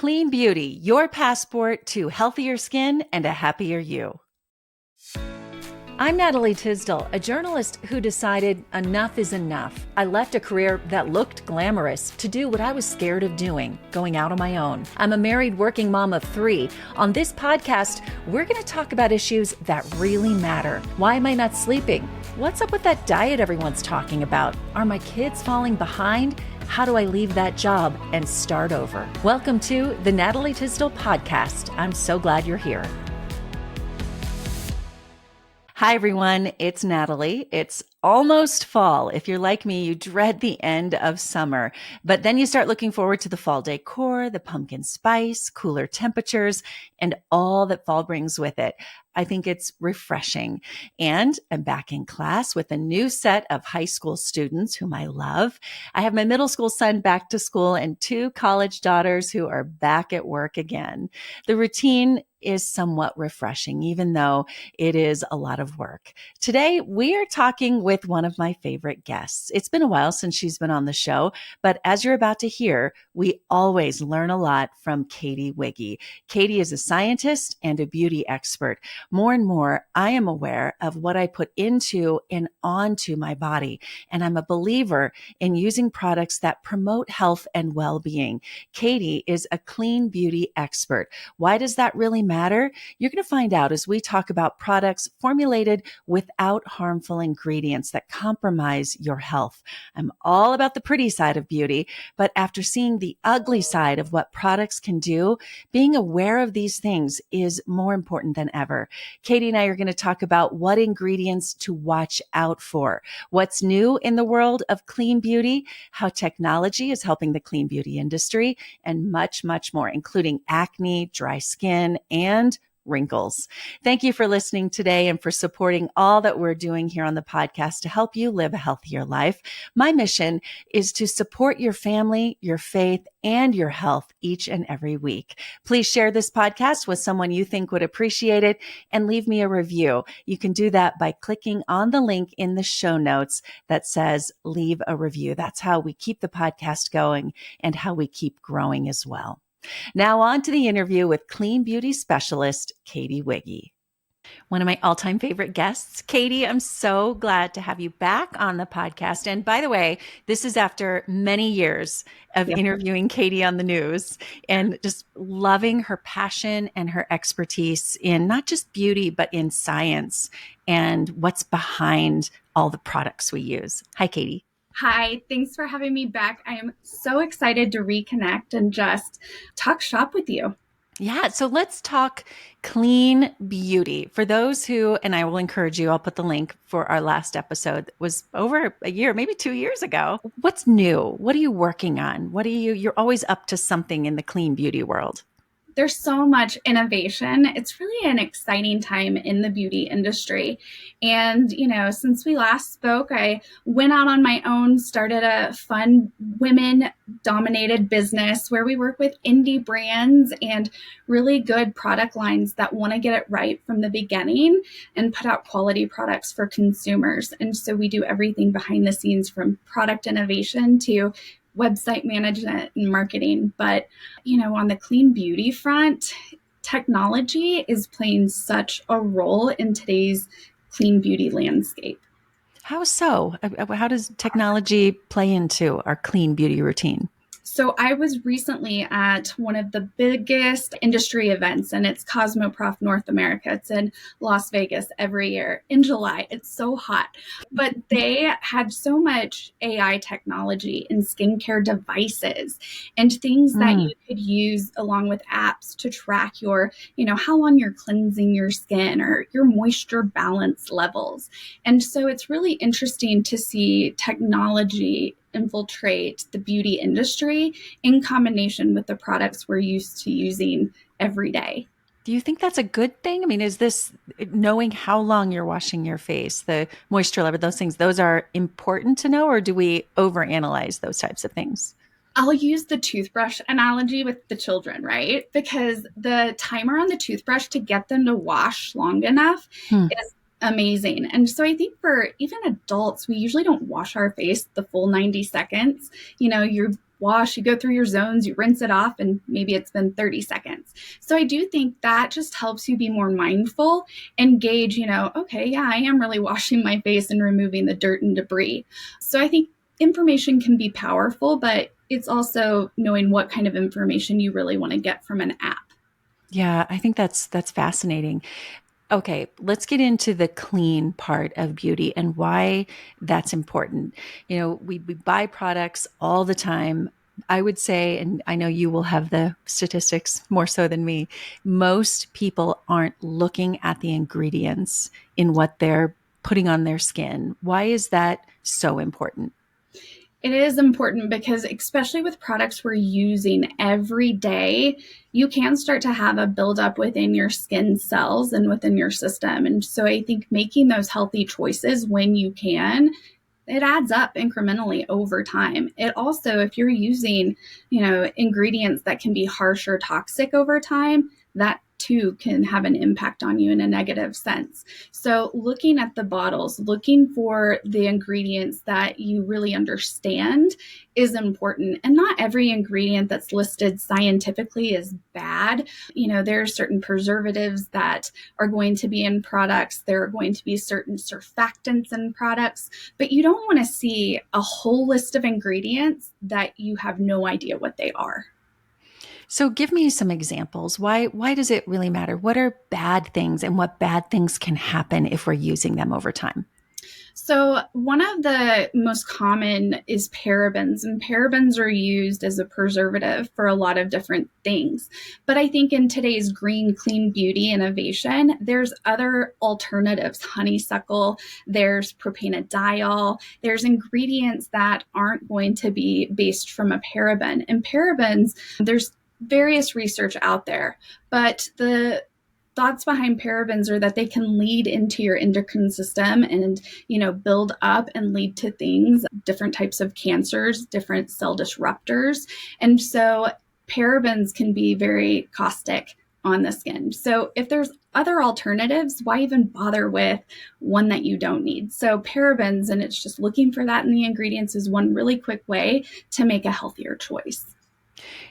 Clean Beauty, your passport to healthier skin and a happier you. I'm Natalie Tysdal, a journalist who decided enough is enough. I left a career that looked glamorous to do what I was scared of doing, going out on my own. I'm a married working mom of 3. On this podcast, we're going to talk about issues that really matter. Why am I not sleeping? What's up with that diet everyone's talking about? Are my kids falling behind? How do I leave that job and start over? Welcome to the Natalie Tysdal podcast. I'm so glad you're here. Hi, everyone. It's Natalie. It's almost fall. If you're like me, you dread the end of summer, but then you start looking forward to the fall decor, the pumpkin spice, cooler temperatures, and all that fall brings with it. I think it's refreshing. And I'm back in class with a new set of high school students whom I love. I have my middle school son back to school and 2 college daughters who are back at work again. The routine is somewhat refreshing, even though it is a lot of work. Today, we are talking with one of my favorite guests. It's been a while since she's been on the show, but as you're about to hear, we always learn a lot from Catie Wiggy. Catie is a scientist and a beauty expert. More and more, I am aware of what I put into and onto my body, and I'm a believer in using products that promote health and well-being. Catie is a clean beauty expert. Why does that really matter? You're going to find out as we talk about products formulated without harmful ingredients that compromise your health. I'm all about the pretty side of beauty, but after seeing the ugly side of what products can do, being aware of these things is more important than ever. Catie and I are going to talk about what ingredients to watch out for, what's new in the world of clean beauty, how technology is helping the clean beauty industry, and much, much more, including acne, dry skin, and wrinkles. Thank you for listening today and for supporting all that we're doing here on the podcast to help you live a healthier life. My mission is to support your family, your faith, and your health each and every week. Please share this podcast with someone you think would appreciate it and leave me a review. You can do that by clicking on the link in the show notes that says leave a review. That's how we keep the podcast going and how we keep growing as well. Now on to the interview with clean beauty specialist, Catie Wiggy. One of my all-time favorite guests. Catie, I'm so glad to have you back on the podcast. And by the way, this is after many years of interviewing Catie on the news and just loving her passion and her expertise in not just beauty, but in science and what's behind all the products we use. Hi, Catie. Hi, thanks for having me back. I am so excited to reconnect and just talk shop with you. Yeah, so let's talk clean beauty. For those who, and I will encourage you, I'll put the link for our last episode that was over a year, maybe 2 years ago. What's new? What are you working on? You're always up to something in the clean beauty world. There's so much innovation. It's really an exciting time in the beauty industry. And, since we last spoke, I went out on my own, started a fun women-dominated business where we work with indie brands and really good product lines that want to get it right from the beginning and put out quality products for consumers. And so we do everything behind the scenes from product innovation to website management and marketing. But, on the clean beauty front, technology is playing such a role in today's clean beauty landscape. How so? How does technology play into our clean beauty routine? So I was recently at one of the biggest industry events, and it's Cosmoprof North America. It's in Las Vegas every year in July. It's so hot. But they had so much AI technology and skincare devices and things that you could use along with apps to track your, how long you're cleansing your skin or your moisture balance levels. And so it's really interesting to see technology infiltrate the beauty industry in combination with the products we're used to using every day. Do you think that's a good thing? I mean, is this knowing how long you're washing your face, the moisture level, those things, those are important to know, or do we overanalyze those types of things? I'll use the toothbrush analogy with the children, right? Because the timer on the toothbrush to get them to wash long enough is amazing. And so I think for even adults, we usually don't wash our face the full 90 seconds. You're wash, you go through your zones, you rinse it off, and maybe it's been 30 seconds. So I do think that just helps you be more mindful and gauge, okay, yeah, I am really washing my face and removing the dirt and debris. So I think information can be powerful, but it's also knowing what kind of information you really want to get from an app. Yeah, I think that's fascinating. Okay, let's get into the clean part of beauty and why that's important. We buy products all the time. I would say, and I know you will have the statistics more so than me, most people aren't looking at the ingredients in what they're putting on their skin. Why is that so important? It is important because, especially with products we're using every day, you can start to have a buildup within your skin cells and within your system. And so I think making those healthy choices when you can, it adds up incrementally over time. It also, if you're using, ingredients that can be harsh or toxic over time, that too can have an impact on you in a negative sense. So looking at the bottles, looking for the ingredients that you really understand is important. And not every ingredient that's listed scientifically is bad. There are certain preservatives that are going to be in products. There are going to be certain surfactants in products, but you don't want to see a whole list of ingredients that you have no idea what they are. So give me some examples. Why does it really matter? What are bad things and what bad things can happen if we're using them over time? So one of the most common is parabens, and parabens are used as a preservative for a lot of different things. But I think in today's green, clean beauty innovation, there's other alternatives. Honeysuckle, there's propanediol, there's ingredients that aren't going to be based from a paraben. And parabens, there's various research out there, but the thoughts behind parabens are that they can lead into your endocrine system and, build up and lead to things, different types of cancers, different cell disruptors. And so parabens can be very caustic on the skin. So if there's other alternatives, why even bother with one that you don't need? So parabens, and it's just looking for that in the ingredients, is one really quick way to make a healthier choice.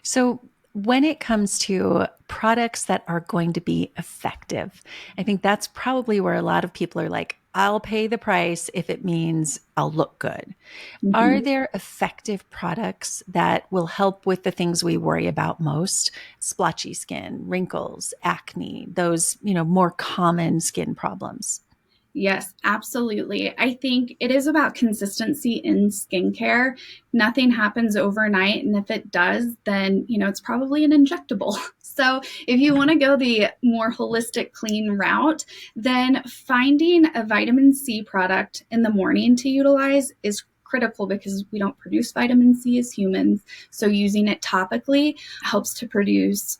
So when it comes to products that are going to be effective, I think that's probably where a lot of people are like, I'll pay the price if it means I'll look good. Mm-hmm. Are there effective products that will help with the things we worry about most? Splotchy skin, wrinkles, acne, those, more common skin problems. Yes, absolutely. I think it is about consistency in skincare. Nothing happens overnight. And if it does, then, it's probably an injectable. So if you want to go the more holistic, clean route, then finding a vitamin C product in the morning to utilize is critical because we don't produce vitamin C as humans. So using it topically helps to produce,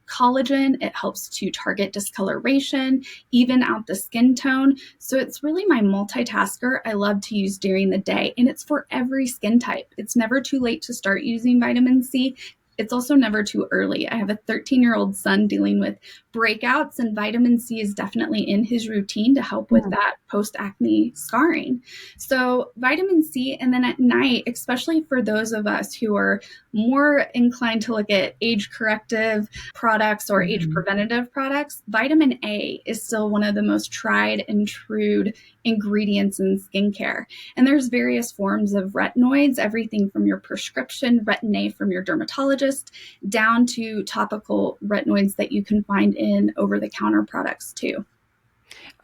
collagen. It helps to target discoloration, even out the skin tone. So it's really my multitasker I love to use during the day. And it's for every skin type. It's never too late to start using vitamin C. It's also never too early. I have a 13-year-old son dealing with breakouts, and vitamin C is definitely in his routine to help with that post-acne scarring. So vitamin C, and then at night, especially for those of us who are more inclined to look at age-corrective products or age-preventative products, vitamin A is still one of the most tried and true ingredients in skincare. And there's various forms of retinoids, everything from your prescription retin-A from your dermatologist down to topical retinoids that you can find in over-the-counter products too.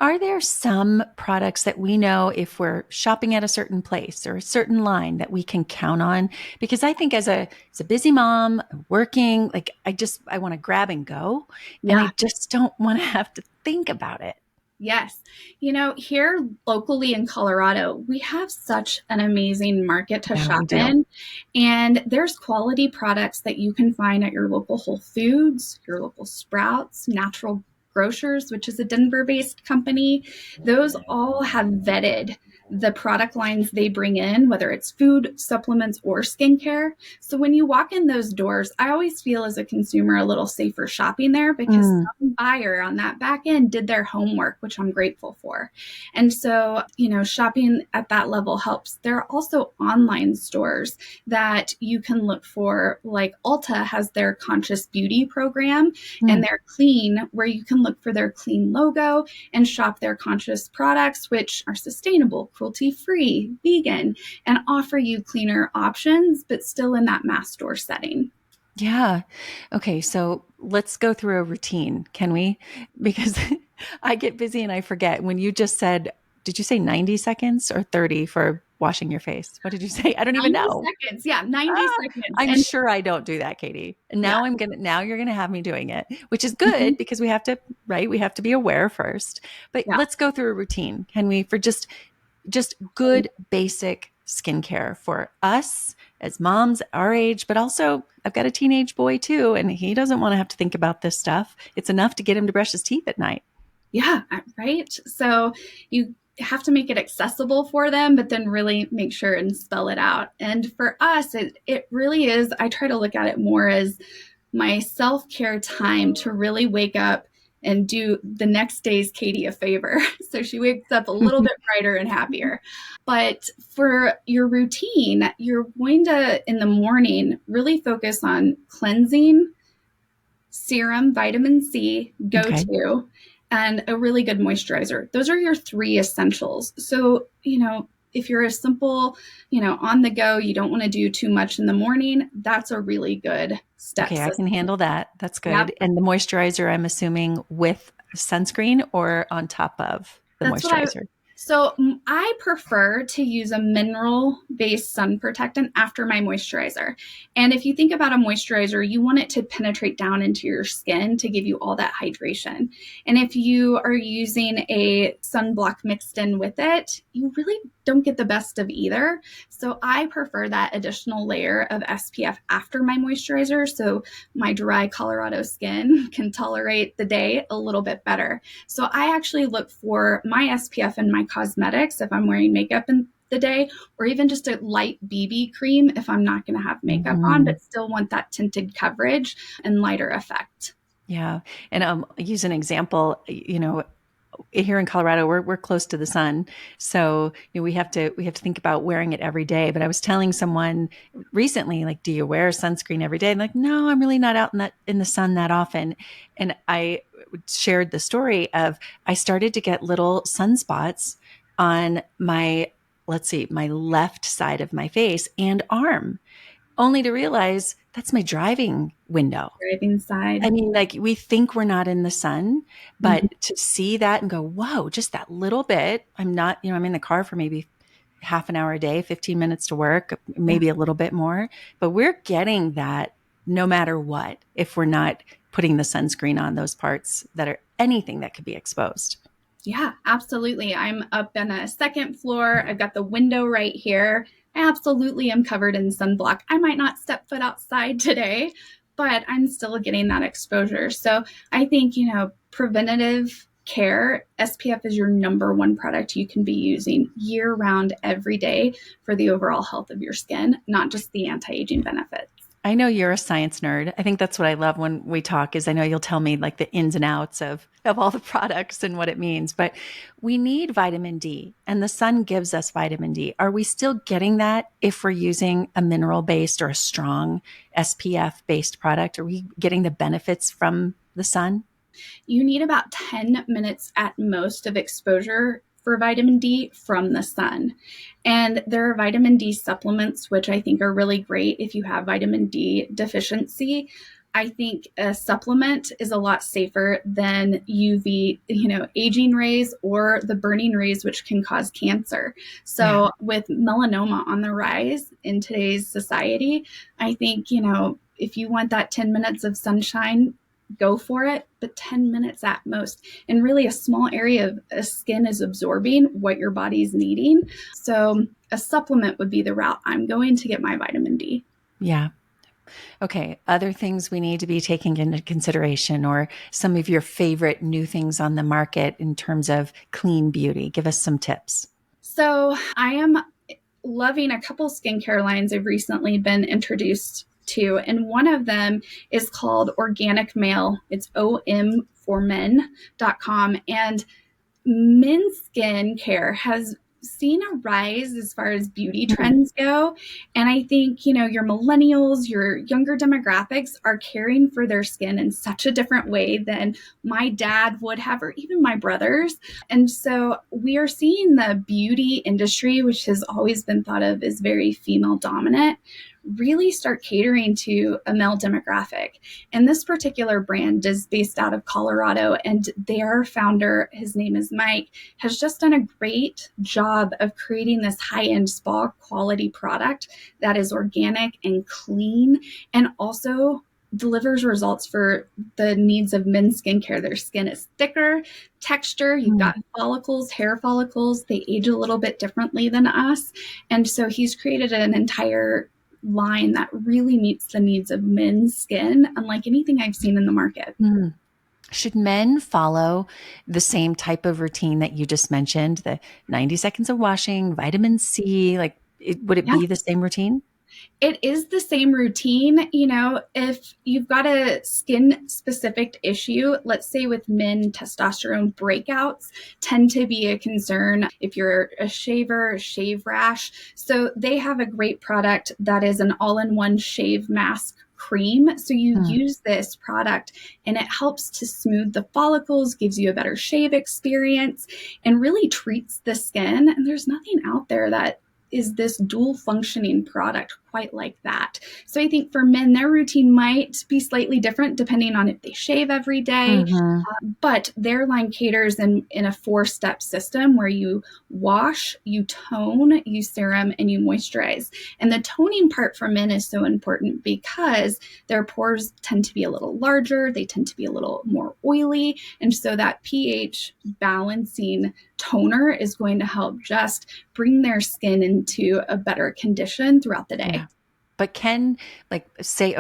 Are there some products that we know if we're shopping at a certain place or a certain line that we can count on? Because I think as a busy mom working, like I want to grab and go, and I just don't want to have to think about it. Yes. Here locally in Colorado, we have such an amazing market to shop in. And there's quality products that you can find at your local Whole Foods, your local Sprouts, Natural Grocers, which is a Denver-based company. Those all have vetted the product lines they bring in, whether it's food, supplements, or skincare. So when you walk in those doors, I always feel as a consumer a little safer shopping there because some buyer on that back end did their homework, which I'm grateful for. And so, shopping at that level helps. There are also online stores that you can look for, like Ulta has their Conscious Beauty program and their Clean, where you can look for their Clean logo and shop their conscious products, which are sustainable, cruelty-free, vegan, and offer you cleaner options, but still in that mass store setting. Yeah. Okay. So let's go through a routine, can we? Because I get busy and I forget. When you just said, did you say 90 seconds or 30 for washing your face? What did you say? I don't even 90 know. seconds. Yeah, 90 seconds. I'm And sure I don't do that, Catie. And yeah. now you're going to have me doing it, which is good because we have to, right? We have to be aware first. But Yeah. let's go through a routine. Can we, for just good basic skincare for us as moms our age, but also I've got a teenage boy too, and he doesn't want to have to think about this stuff. It's enough to get him to brush his teeth at night. Yeah, right. So you have to make it accessible for them, but then really make sure and spell it out. And for us, it really is, I try to look at it more as my self-care time to really wake up and do the next day's Catie a favor. So she wakes up a little bit brighter and happier. But for your routine, you're going to, in the morning, really focus on cleansing, serum, vitamin C, Okay. go-to, and a really good moisturizer. Those are your three essentials. So, if you're a simple, on the go, you don't want to do too much in the morning, that's a really good step Okay, I system. can handle that. That's good. Yep. And the moisturizer, I'm assuming with sunscreen or on top of the That's what moisturizer. So I prefer to use a mineral-based sun protectant after my moisturizer. And if you think about a moisturizer, you want it to penetrate down into your skin to give you all that hydration. And if you are using a sunblock mixed in with it, you really don't get the best of either. So I prefer that additional layer of SPF after my moisturizer so my dry Colorado skin can tolerate the day a little bit better. So I actually look for my SPF and my cosmetics if I'm wearing makeup in the day, or even just a light BB cream if I'm not going to have makeup on, but still want that tinted coverage and lighter effect. Yeah. And use an example, here in Colorado, we're close to the sun. So, we have to think about wearing it every day. But I was telling someone recently, like, do you wear sunscreen every day? And like, no, I'm really not out in the sun that often. And I shared the story of I started to get little sunspots on my left side of my face and arm, only to realize that's my driving window. Driving side. I mean, like, we think we're not in the sun, Mhm. but to see that and go, whoa, just that little bit. I'm not, I'm in the car for maybe half an hour a day, 15 minutes to work, Yeah. maybe a little bit more, but we're getting that no matter what, if we're not putting the sunscreen on those parts that are anything that could be exposed. Yeah, absolutely. I'm up in a second floor. I've got the window right here. I absolutely am covered in sunblock. I might not step foot outside today, but I'm still getting that exposure. So I think, preventative care, SPF is your number one product you can be using year round every day for the overall health of your skin, not just the anti-aging benefits. I know you're a science nerd. I think that's what I love when we talk is I know you'll tell me like the ins and outs of all the products and what it means, but we need vitamin D and the sun gives us vitamin D. Are we still getting that if we're using a mineral based or a strong SPF based product? Are we getting the benefits from the sun? You need about 10 minutes at most of exposure for vitamin D from the sun. And there are vitamin D supplements, which I think are really great if you have vitamin D deficiency. I think a supplement is a lot safer than UV, aging rays or the burning rays, which can cause cancer. So with melanoma on the rise in today's society, I think, if you want that 10 minutes of sunshine, go for it, but 10 minutes at most. And really a small area of skin is absorbing what your body's needing. So a supplement would be the route I'm going to get my vitamin D. Yeah. Okay. Other things we need to be taking into consideration or some of your favorite new things on the market in terms of clean beauty. Give us some tips. So I am loving a couple skincare lines I've recently been introduced to, and one of them is called Organic Male. It's omformen.com, and men's skin care has seen a rise as far as beauty trends go. And I think, your millennials, your younger demographics are caring for their skin in such a different way than my dad would have, or even my brothers. And so we are seeing the beauty industry, which has always been thought of as very female dominant, really start catering to a male demographic. And this particular brand is based out of Colorado, and their founder, his name is Mike, has just done a great job of creating this high-end spa quality product that is organic and clean, and also delivers results for the needs of men's skincare. Their skin is thicker, texture, you've got follicles, hair follicles, they age a little bit differently than us. And so he's created an entire line that really meets the needs of men's skin, unlike anything I've seen in the market. Should men follow the same type of routine that you just mentioned, the 90 seconds of washing, vitamin C? Would it be the same routine? It is the same routine. If you've got a skin specific issue, let's say with men, testosterone breakouts tend to be a concern. If you're a shaver, shave rash. So they have a great product that is an all-in-one shave mask cream. So you use this product and it helps to smooth the follicles, gives you a better shave experience, and really treats the skin. And there's nothing out there that is this dual functioning product quite like that. So I think for men, their routine might be slightly different depending on if they shave every day, but their line caters in a 4-step system where you wash, you tone, you serum, and you moisturize. And the toning part for men is so important because their pores tend to be a little larger, they tend to be a little more oily, and so that pH balancing toner is going to help just bring their skin into a better condition throughout the day. Yeah. But say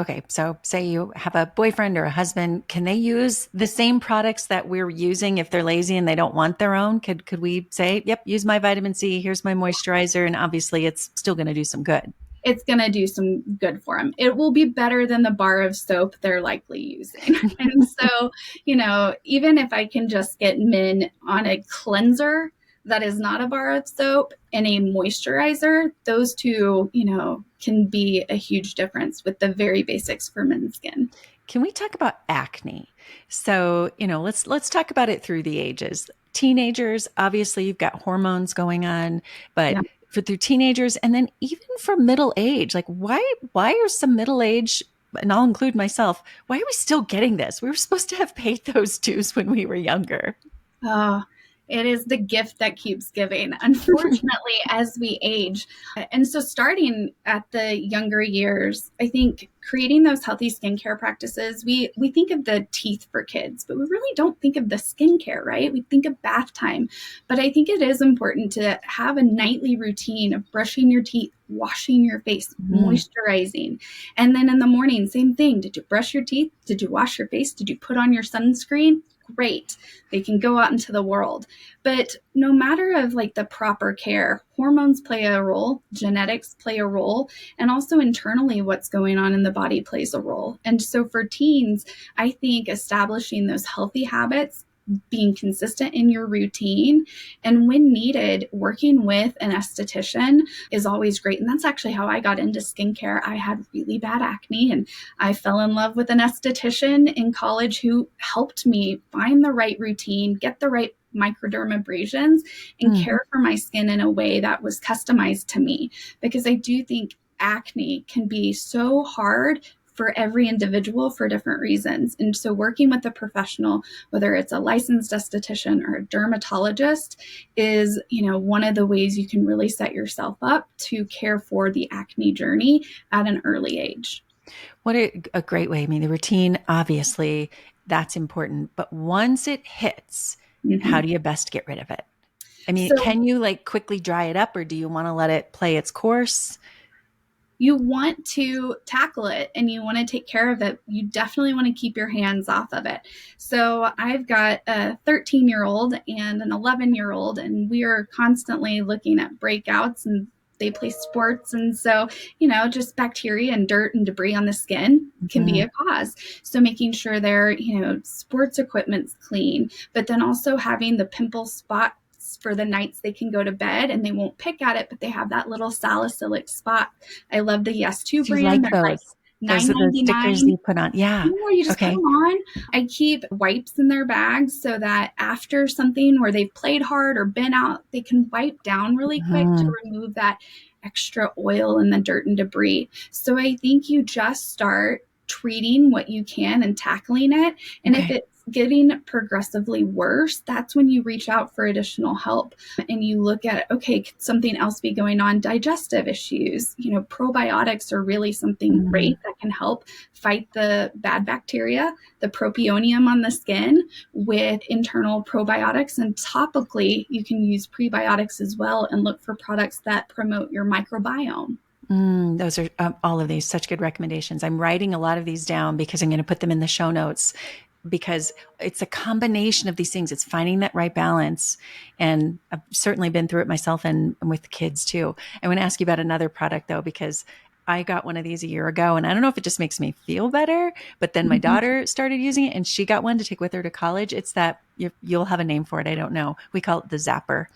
you have a boyfriend or a husband, can they use the same products that we're using if they're lazy and they don't want their own? Could we say, yep, use my vitamin C, here's my moisturizer, and obviously it's still going to do some good? It's going to do some good for them. It will be better than the bar of soap they're likely using. And so, even if I can just get men on a cleanser that is not a bar of soap and a moisturizer, those two, can be a huge difference with the very basics for men's skin. Can we talk about acne? So, let's talk about it through the ages. Teenagers, obviously you've got hormones going on, but through teenagers, and then even for middle age, why are some middle age, and I'll include myself, why are we still getting this? We were supposed to have paid those dues when we were younger. Oh, it is the gift that keeps giving, unfortunately, as we age. And so starting at the younger years, I think creating those healthy skincare practices, we think of the teeth for kids, but we really don't think of the skincare, right? We think of bath time. But I think it is important to have a nightly routine of brushing your teeth, washing your face, moisturizing. And then in the morning, same thing. Did you brush your teeth? Did you wash your face? Did you put on your sunscreen? Great. They can go out into the world. But no matter of the proper care, hormones play a role, genetics play a role, and also internally what's going on in the body plays a role. And so for teens, I think establishing those healthy habits, being consistent in your routine, and when needed, working with an esthetician is always great. And that's actually how I got into skincare. I had really bad acne and I fell in love with an esthetician in college who helped me find the right routine, get the right microdermabrasions, and care for my skin in a way that was customized to me. Because I do think acne can be so hard for every individual for different reasons. And so working with a professional, whether it's a licensed esthetician or a dermatologist, is, one of the ways you can really set yourself up to care for the acne journey at an early age. What a great way. I mean, the routine, obviously, that's important. But once it hits, how do you best get rid of it? I mean, can you quickly dry it up, or do you want to let it play its course? you want to tackle it and you want to take care of it, you definitely want to keep your hands off of it. So I've got a 13-year-old and an 11-year-old, and we are constantly looking at breakouts, and they play sports. And so, just bacteria and dirt and debris on the skin can be a cause. So making sure their, sports equipment's clean, but then also having the pimple spot for the nights they can go to bed and they won't pick at it, but they have that little salicylic spot. I love the Yes2 Do you brand. like They're like those? Those are the stickers $9.99. you put on. Yeah. Yeah, you just put Okay. them on. I keep wipes in their bags so that after something where they've played hard or been out, they can wipe down really quick to remove that extra oil and the dirt and debris. So I think you just start treating what you can and tackling it. And if it's getting progressively worse, that's when you reach out for additional help and you look at, okay, could something else be going on? Digestive issues, probiotics are really something great that can help fight the bad bacteria, the propionium on the skin with internal probiotics. And topically, you can use prebiotics as well and look for products that promote your microbiome. Those are all of these such good recommendations. I'm writing a lot of these down because I'm going to put them in the show notes, because it's a combination of these things. It's finding that right balance. And I've certainly been through it myself and with kids too. I want to ask you about another product though, because I got one of these a year ago, and I don't know if it just makes me feel better, but then my daughter started using it and she got one to take with her to college. It's that you'll have a name for it. I don't know. We call it the Zapper,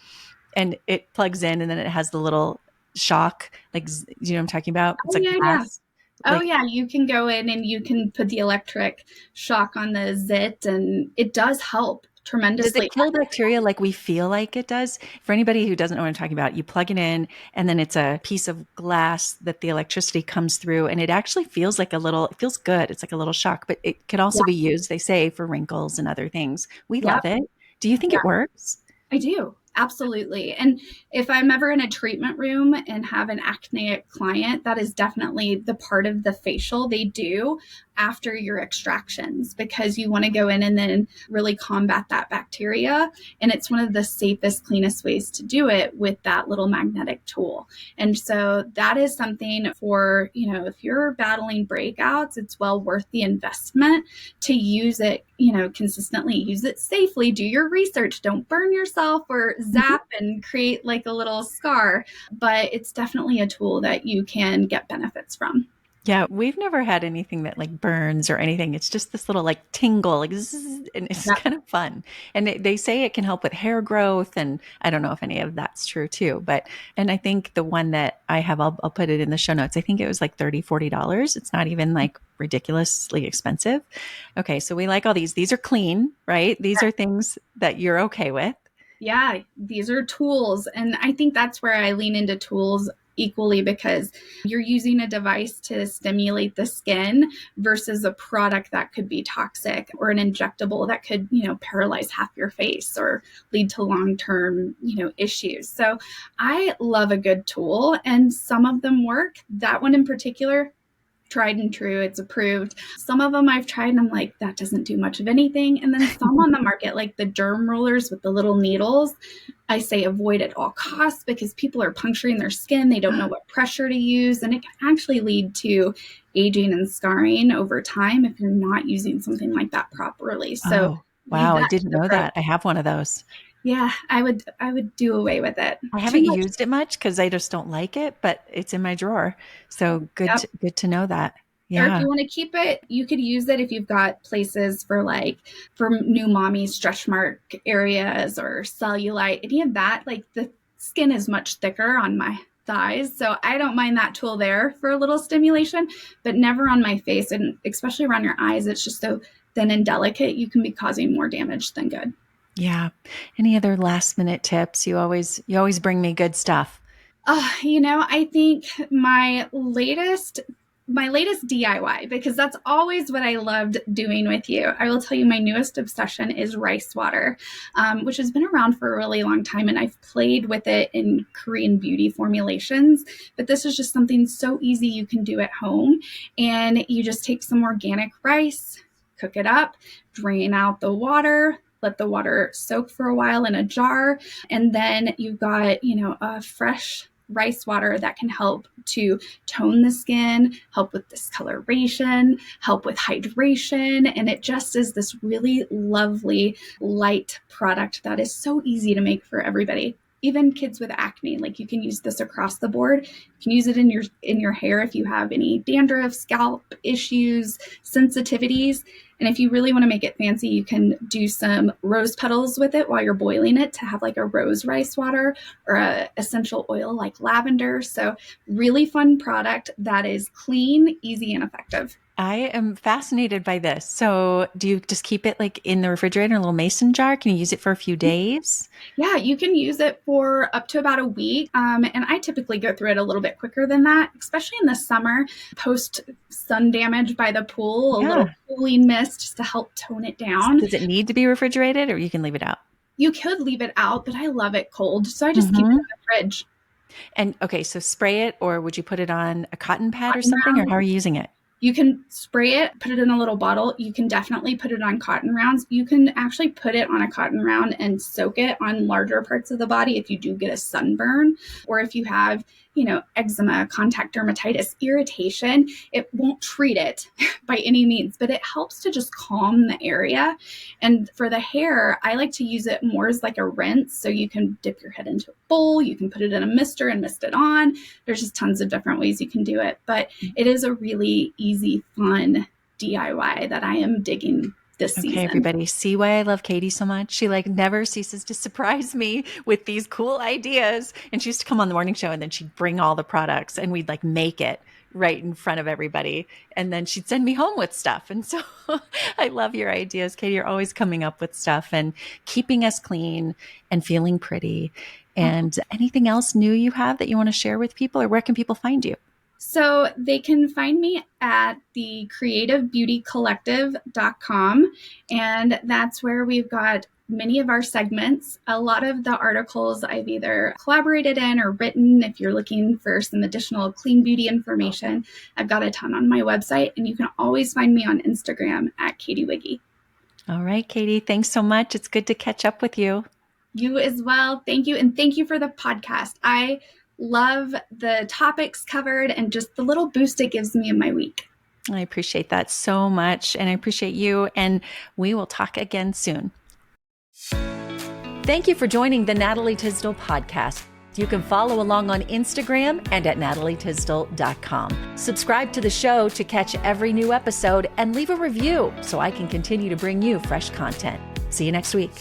and it plugs in and then it has the little shock, like, you know what I'm talking about? It's like glass. Oh, yeah. You can go in and you can put the electric shock on the zit, and it does help tremendously. Does it kill bacteria like we feel like it does? For anybody who doesn't know what I'm talking about, you plug it in and then it's a piece of glass that the electricity comes through, and it actually feels like it feels good. It's like a little shock, but it could also be used, they say, for wrinkles and other things. We love it. Do you think it works? I do. Absolutely. And if I'm ever in a treatment room and have an acneic client, that is definitely the part of the facial they do after your extractions, because you want to go in and then really combat that bacteria. And it's one of the safest, cleanest ways to do it with that little magnetic tool. And so that is something for, if you're battling breakouts, it's well worth the investment to use it, consistently, use it safely, do your research, don't burn yourself or zap and create like a little scar. But it's definitely a tool that you can get benefits from. Yeah, we've never had anything that like burns or anything. It's just this little like tingle, like zzz, and it's kind of fun. And they say it can help with hair growth, and I don't know if any of that's true too. And I think the one that I have, I'll put it in the show notes. I think it was like $30-40. It's not even like ridiculously expensive. Okay, so we like all these. These are clean, right? These are things that you're okay with. Yeah, these are tools. And I think that's where I lean into tools equally, because you're using a device to stimulate the skin versus a product that could be toxic, or an injectable that could, paralyze half your face or lead to long-term, issues. So I love a good tool, and some of them work. That one in particular, tried and true, it's approved. Some of them I've tried and I'm like, that doesn't do much of anything. And then some on the market, like the derm rollers with the little needles, I say avoid at all costs, because people are puncturing their skin. They don't know what pressure to use, and it can actually lead to aging and scarring over time if you're not using something like that properly. So wow, I didn't know that. I have one of those. Yeah, I would do away with it. I haven't used it much because I just don't like it, but it's in my drawer. So good to know that. Yeah. Or if you want to keep it, you could use it if you've got places for new mommy stretch mark areas or cellulite, any of that. Like, the skin is much thicker on my thighs, so I don't mind that tool there for a little stimulation, but never on my face, and especially around your eyes. It's just so thin and delicate, you can be causing more damage than good. Yeah. Any other last minute tips? You always bring me good stuff. I think my latest DIY, because that's always what I loved doing with you. I will tell you, my newest obsession is rice water, which has been around for a really long time, and I've played with it in Korean beauty formulations. But this is just something so easy you can do at home, and you just take some organic rice, cook it up, drain out the water, let the water soak for a while in a jar, and then you've got, a fresh rice water that can help to tone the skin, help with discoloration, help with hydration. And it just is this really lovely, light product that is so easy to make for everybody. Even kids with acne, like you can use this across the board. You can use it in your hair if you have any dandruff, scalp issues, sensitivities. And if you really want to make it fancy, you can do some rose petals with it while you're boiling it to have like a rose rice water or a essential oil like lavender. So really fun product that is clean, easy, and effective. I am fascinated by this. So do you just keep it like in the refrigerator in a little mason jar? Can you use it for a few days? Yeah, you can use it for up to about a week. And I typically go through it a little bit quicker than that, especially in the summer, post sun damage by the pool, a little cooling mist just to help tone it down. Does it need to be refrigerated or you can leave it out? You could leave it out, but I love it cold. So I just keep it in the fridge. And okay, so spray it, or would you put it on a cotton pad or something, or how are you using it? You can spray it, put it in a little bottle. You can definitely put it on cotton rounds. You can actually put it on a cotton round and soak it on larger parts of the body if you do get a sunburn, or if you have, eczema, contact dermatitis, irritation. It won't treat it by any means, but it helps to just calm the area. And for the hair, I like to use it more as like a rinse. So you can dip your head into a bowl, you can put it in a mister and mist it on. There's just tons of different ways you can do it, but it is a really easy, fun DIY that I am digging this season. Okay, everybody, see why I love Catie so much? She never ceases to surprise me with these cool ideas. And she used to come on the morning show and then she'd bring all the products and we'd make it right in front of everybody. And then she'd send me home with stuff. And so I love your ideas, Catie. You're always coming up with stuff and keeping us clean and feeling pretty. And anything else new you have that you want to share with people, or where can people find you? So they can find me at the creativebeautycollective.com. And that's where we've got many of our segments. A lot of the articles I've either collaborated in or written. If you're looking for some additional clean beauty information, I've got a ton on my website. And you can always find me on Instagram at Catie Wiggy. All right, Catie, thanks so much. It's good to catch up with you. You as well. Thank you. And thank you for the podcast. I love the topics covered and just the little boost it gives me in my week. I appreciate that so much. And I appreciate you. And we will talk again soon. Thank you for joining the Natalie Tysdal podcast. You can follow along on Instagram and at natalietysdal.com. Subscribe to the show to catch every new episode and leave a review so I can continue to bring you fresh content. See you next week.